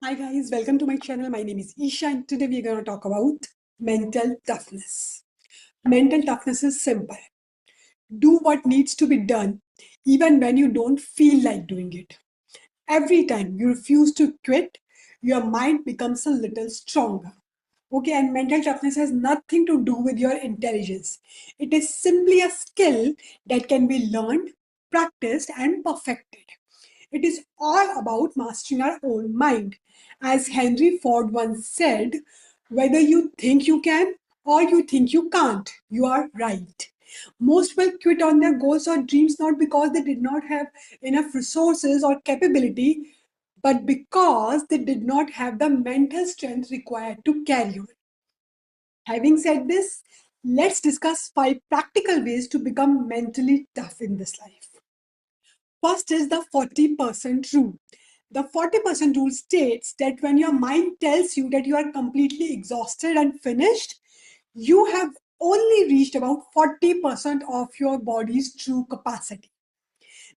Hi guys, welcome to my channel. My name is Isha and today we're going to talk about mental toughness. Mental toughness is simple. Do what needs to be done even when you don't feel like doing it. Every time you refuse to quit, your mind becomes a little stronger. Okay, and mental toughness has nothing to do with your intelligence. It is simply a skill that can be learned, practiced, and perfected. It is all about mastering our own mind. As Henry Ford once said, whether you think you can or you think you can't, you are right. Most people quit on their goals or dreams not because they did not have enough resources or capability, but because they did not have the mental strength required to carry on. Having said this, let's discuss 5 practical ways to become mentally tough in this life. First is the 40% rule. The 40% rule states that when your mind tells you that you are completely exhausted and finished, you have only reached about 40% of your body's true capacity.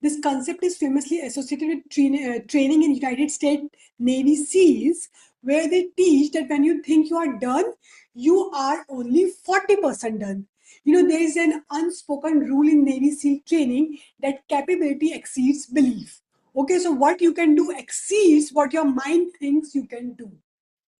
This concept is famously associated with training in United States Navy SEALs, where they teach that when you think you are done, you are only 40% done. There is an unspoken rule in Navy SEAL training that capability exceeds belief. Okay, so what you can do exceeds what your mind thinks you can do.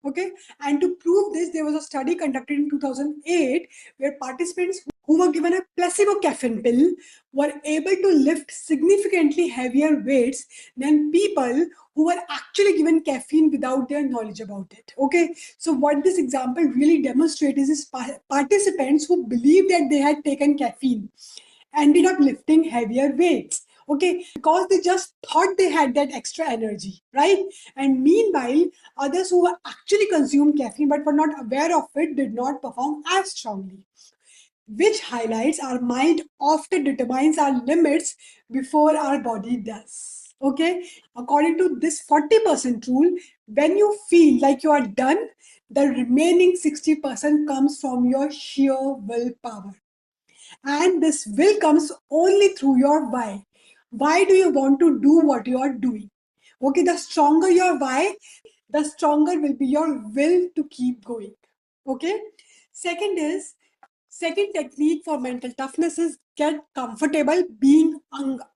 Okay, and to prove this, there was a study conducted in 2008 where participants who were given a placebo caffeine pill were able to lift significantly heavier weights than people who were actually given caffeine without their knowledge about it. Okay, so what this example really demonstrates is participants who believed that they had taken caffeine ended up lifting heavier weights. Okay, because they just thought they had that extra energy, right? And meanwhile, others who actually consumed caffeine but were not aware of it did not perform as strongly, which highlights our mind often determines our limits before our body does. Okay, according to this 40% rule, when you feel like you are done, the remaining 60% comes from your sheer willpower. And this will comes only through your why. Why do you want to do what you are doing? Okay, the stronger your why, the stronger will be your will to keep going. Okay, second is second technique for mental toughness is get comfortable being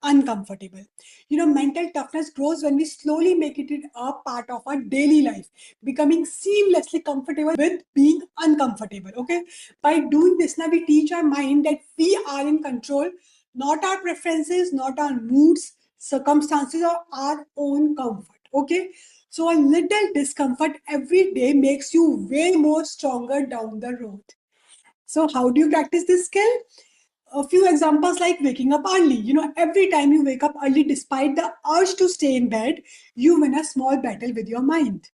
uncomfortable. Mental toughness grows when we slowly make it a part of our daily life, becoming seamlessly comfortable with being uncomfortable. Okay, by doing this now we teach our mind that we are in control, not our preferences, not our moods, circumstances, or our own comfort. Okay, so a little discomfort every day makes you way more stronger down the road. So, how do you practice this skill? A few examples like waking up early. Every time you wake up early, despite the urge to stay in bed, you win a small battle with your mind.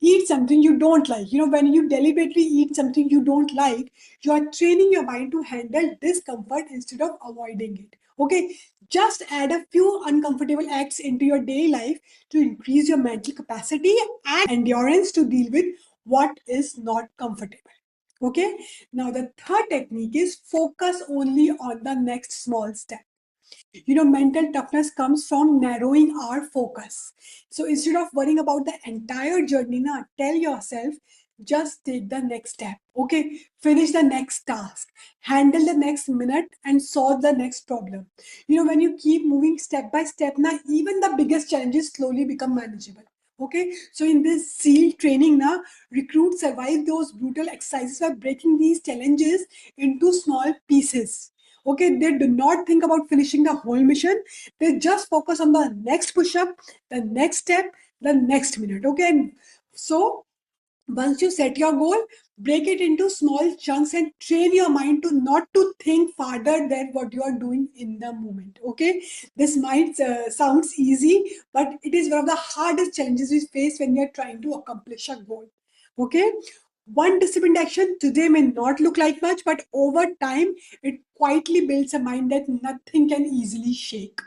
Eat something you don't like. When you deliberately eat something you don't like, you are training your mind to handle discomfort instead of avoiding it. Okay, just add a few uncomfortable acts into your daily life to increase your mental capacity and endurance to deal with what is not comfortable. Okay, now the third technique is focus only on the next small step. Mental toughness comes from narrowing our focus. So instead of worrying about the entire journey, now tell yourself, just take the next step. Okay, finish the next task, handle the next minute, and solve the next problem. When you keep moving step by step, now even the biggest challenges slowly become manageable. Okay, so in this SEAL training, now recruits survive those brutal exercises by breaking these challenges into small pieces. Okay, they do not think about finishing the whole mission. They just focus on the next push up, the next step, the next minute. Okay, and so once you set your goal, break it into small chunks and train your mind to not to think farther than what you are doing in the moment. Okay, this might sounds easy, but it is one of the hardest challenges we face when we are trying to accomplish a goal. Okay, one disciplined action today may not look like much, but over time it quietly builds a mind that nothing can easily shake.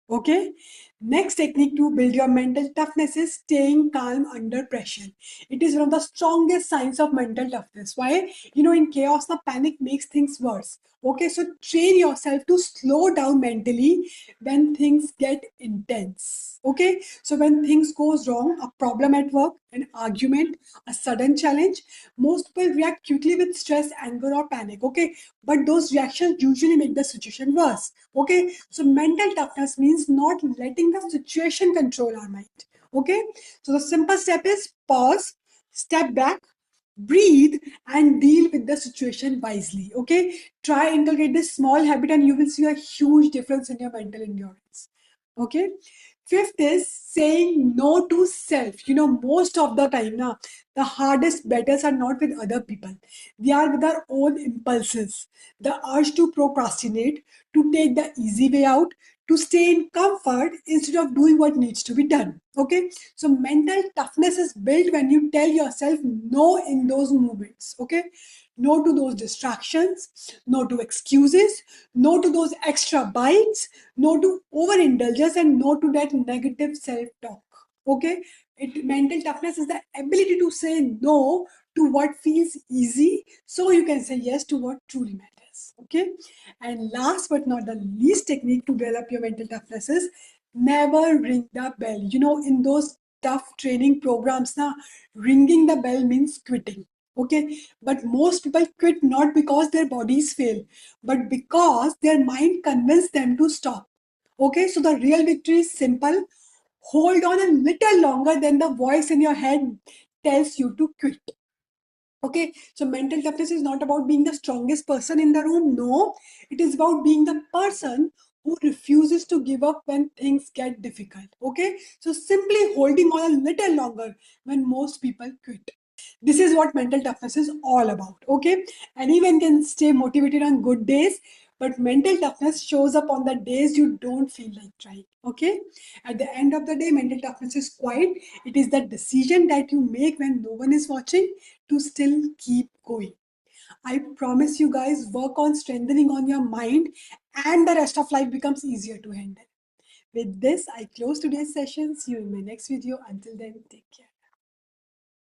Okay, Next technique to build your mental toughness is staying calm under pressure. It is one of the strongest signs of mental toughness. Why? In chaos, the panic makes things worse. Okay, so train yourself to slow down mentally when things get intense. Okay, so when things goes wrong, a problem at work, an argument, a sudden challenge, most people react quickly with stress, anger, or panic. Okay, but those reactions usually make the situation worse. Okay, so mental toughness means not letting the situation control our mind. Okay, so the simple step is pause, step back, breathe, and deal with the situation wisely. Okay, try integrate this small habit and you will see a huge difference in your mental endurance. Okay, fifth is saying no to self. Most of the time now, the hardest battles are not with other people, they are with our own impulses. The urge to procrastinate, to take the easy way out, to stay in comfort instead of doing what needs to be done. Okay, so mental toughness is built when you tell yourself no in those moments. Okay, no to those distractions, no to excuses, no to those extra bites, no to overindulgence, and no to that negative self talk. Okay, mental toughness is the ability to say no to what feels easy so you can say yes to what truly matters. Okay, and last but not the least technique to develop your mental toughness is never ring the bell. In those tough training programs now, ringing the bell means quitting. Okay, but most people quit not because their bodies fail, but because their mind convinced them to stop. Okay, so the real victory is simple: hold on a little longer than the voice in your head tells you to quit. Okay, so mental toughness is not about being the strongest person in the room. No, it is about being the person who refuses to give up when things get difficult. Okay, so simply holding on a little longer when most people quit. This is what mental toughness is all about. Okay, anyone can stay motivated on good days, but mental toughness shows up on the days you don't feel like trying. Okay, at the end of the day, mental toughness is quiet. It is that decision that you make when no one is watching to still keep going. I promise you guys, work on strengthening on your mind and the rest of life becomes easier to handle. With this, I close today's session. See you in my next video. Until then, take care.